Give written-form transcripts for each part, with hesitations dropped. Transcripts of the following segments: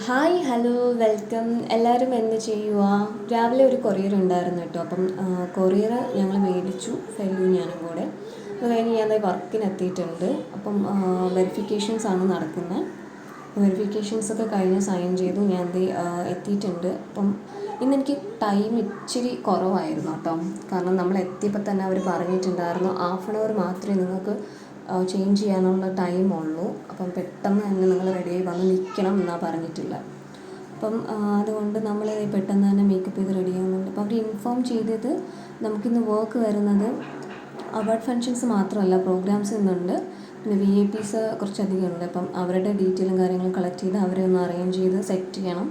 Hi hello welcome എല്ലാവരും എന്ത് ചെയ്യുക. രാവിലെ ഒരു കൊറിയർ ഉണ്ടായിരുന്നു കേട്ടോ. അപ്പം കൊറിയർ ഞങ്ങൾ മേടിച്ചു, ഫെല്ലു ഞാനും കൂടെ. അത് കഴിഞ്ഞ് ഞാൻ വർക്കിനെത്തിയിട്ടുണ്ട്. അപ്പം വെരിഫിക്കേഷൻസ് ആണ് നടക്കുന്നത്. വെരിഫിക്കേഷൻസൊക്കെ കഴിഞ്ഞ് സൈൻ ചെയ്തു. ഞാൻ എത്തിയിട്ടുണ്ട്. അപ്പം ഇന്നെനിക്ക് ടൈം ഇച്ചിരി കുറവായിരുന്നു കേട്ടോ. കാരണം നമ്മൾ എത്തിയപ്പോൾ തന്നെ അവർ പറഞ്ഞിട്ടുണ്ടായിരുന്നു ഹാഫ് മാത്രമേ നിങ്ങൾക്ക് ചേഞ്ച് ചെയ്യാനുള്ള ടൈമുള്ളൂ. അപ്പം പെട്ടെന്ന് തന്നെ നിങ്ങൾ റെഡിയായി വന്ന് നിൽക്കണം എന്നാണ് പറഞ്ഞിട്ടില്ല. അപ്പം അതുകൊണ്ട് നമ്മൾ പെട്ടെന്ന് തന്നെ മേക്കപ്പ് ചെയ്ത് റെഡി ആകുന്നുണ്ട്. അപ്പോൾ അവർ ഇൻഫോം ചെയ്തത് നമുക്കിന്ന് വർക്ക് വരുന്നത് അവാർഡ് ഫങ്ഷൻസ് മാത്രമല്ല, പ്രോഗ്രാംസ് ഇന്നുണ്ട്. പിന്നെ VIPs കുറച്ചധികം ഉണ്ട്. അപ്പം അവരുടെ ഡീറ്റെയിലും കാര്യങ്ങളും കളക്ട് ചെയ്ത് അവരെ ഒന്ന് അറേഞ്ച് ചെയ്ത് സെറ്റ് ചെയ്യണം.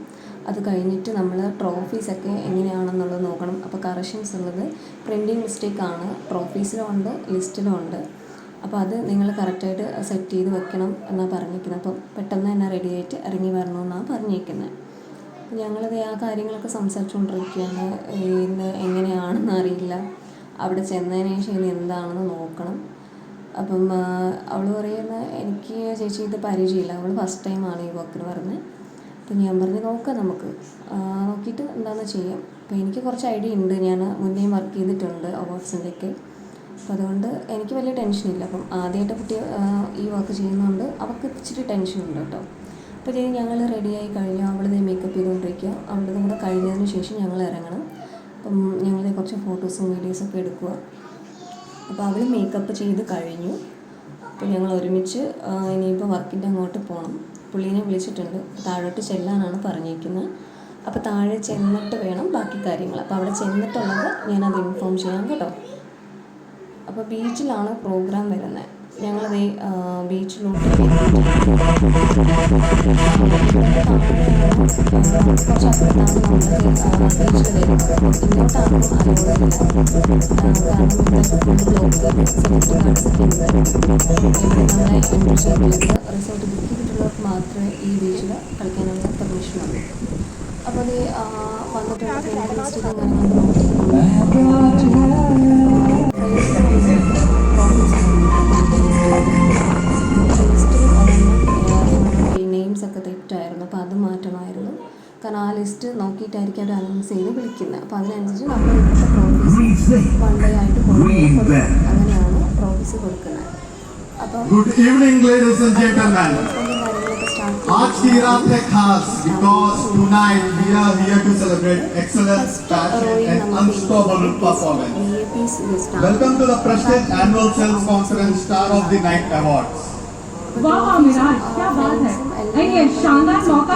അത് കഴിഞ്ഞിട്ട് നമ്മൾ ട്രോഫീസൊക്കെ എങ്ങനെയാണെന്നുള്ളത് നോക്കണം. അപ്പോൾ കറക്ഷൻസ് ഉള്ളത് പ്രിൻറ്റിങ് മിസ്റ്റേക്കാണ്, ട്രോഫീസിലും ഉണ്ട് ലിസ്റ്റിലും ഉണ്ട്. അപ്പോൾ അത് നിങ്ങൾ കറക്റ്റായിട്ട് സെറ്റ് ചെയ്ത് വെക്കണം എന്നാണ് പറഞ്ഞിരിക്കുന്നത്. അപ്പം പെട്ടെന്ന് തന്നെ റെഡി ആയിട്ട് ഇറങ്ങി വരണമെന്നാണ് പറഞ്ഞിരിക്കുന്നത്. അപ്പോൾ ഞങ്ങളത് ആ കാര്യങ്ങളൊക്കെ സംസാരിച്ചുകൊണ്ടിരിക്കുകയാണ്. ഇന്ന് എങ്ങനെയാണെന്ന് അറിയില്ല, അവിടെ ചെന്നതിന് ശേഷം ഇനി എന്താണെന്ന് നോക്കണം. അപ്പം അവൾ പറയുന്നത് എനിക്ക് ചേച്ചി ഇത് പരിചയമില്ല, അവൾ ഫസ്റ്റ് ടൈമാണ് ഈ വർക്കിന് വരുന്നത്. അപ്പം ഞാൻ പറഞ്ഞു നോക്കാം, നമുക്ക് നോക്കിയിട്ട് എന്താണെന്ന് ചെയ്യാം. അപ്പോൾ എനിക്ക് കുറച്ച് ഐഡിയ ഉണ്ട്, ഞാൻ മുന്നേ വർക്ക് ചെയ്തിട്ടുണ്ട് അവാർഡ്സിൻ്റെയൊക്കെ. അപ്പം അതുകൊണ്ട് എനിക്ക് വലിയ ടെൻഷനില്ല. അപ്പം ആദ്യമായിട്ട് കുട്ടി ഈ വർക്ക് ചെയ്യുന്നതുകൊണ്ട് അവൾക്ക് ഇച്ചിരി ടെൻഷനുണ്ട് കേട്ടോ. അപ്പോൾ ഞങ്ങൾ റെഡിയായി കഴിഞ്ഞു. അവളിത് മേക്കപ്പ് ചെയ്തുകൊണ്ടിരിക്കുക. അവളുടെ കൂടെ കഴിഞ്ഞതിന് ശേഷം ഞങ്ങൾ ഇറങ്ങണം. അപ്പം ഞങ്ങൾ കുറച്ച് ഫോട്ടോസും വീഡിയോസൊക്കെ എടുക്കുക. അപ്പോൾ അവൾ മേക്കപ്പ് ചെയ്ത് കഴിഞ്ഞു. അപ്പോൾ ഞങ്ങൾ ഒരുമിച്ച് ഇനിയിപ്പോൾ വർക്കിൻ്റെ അങ്ങോട്ട് പോകണം. പുള്ളീനെ വിളിച്ചിട്ടുണ്ട്, താഴോട്ട് ചെല്ലാനാണ് പറഞ്ഞിരിക്കുന്നത്. അപ്പോൾ താഴെ ചെന്നിട്ട് വേണം ബാക്കി കാര്യങ്ങൾ. അപ്പോൾ അവിടെ ചെന്നിട്ടുള്ളത് ഞാനത് ഇൻഫോം ചെയ്യാം കേട്ടോ. അപ്പോൾ ബീച്ചിലാണ് പ്രോഗ്രാം വരുന്നത്. ഞങ്ങളത് ബീച്ചിലോട്ട് റിസോർട്ട് ബുക്ക് ചെയ്തിട്ടുള്ളവർക്ക് മാത്രമേ ഈ ബീച്ചിൽ കളിക്കാനുള്ള പെർമിഷനുള്ളൂ. അപ്പോൾ അത് വന്നിട്ടുള്ള നെയിംസൊക്കെ തെറ്റായിരുന്നു. അപ്പോൾ അത് മാറ്റണമായിരുന്നു. കാരണം ആ ലിസ്റ്റ് നോക്കിയിട്ടായിരിക്കും അവർ അനൗൺസ് ചെയ്ത് വിളിക്കുന്നത്. അപ്പോൾ അതിനനുസരിച്ച് നമ്മൾ ഇവിടുത്തെ പ്രോഫീസ് വൺ ഡേ ആയിട്ട് കൊടുക്കും. അങ്ങനെയാണ് പ്രോഫീസ് കൊടുക്കുന്നത്. അപ്പം आज की रात है खास because tonight we are here to celebrate excellence, passion and unstoppable performance. Welcome to the prestigious annual sales conference Star of the Night Awards. वाह मिराज, क्या बात है। ये शानदार मौका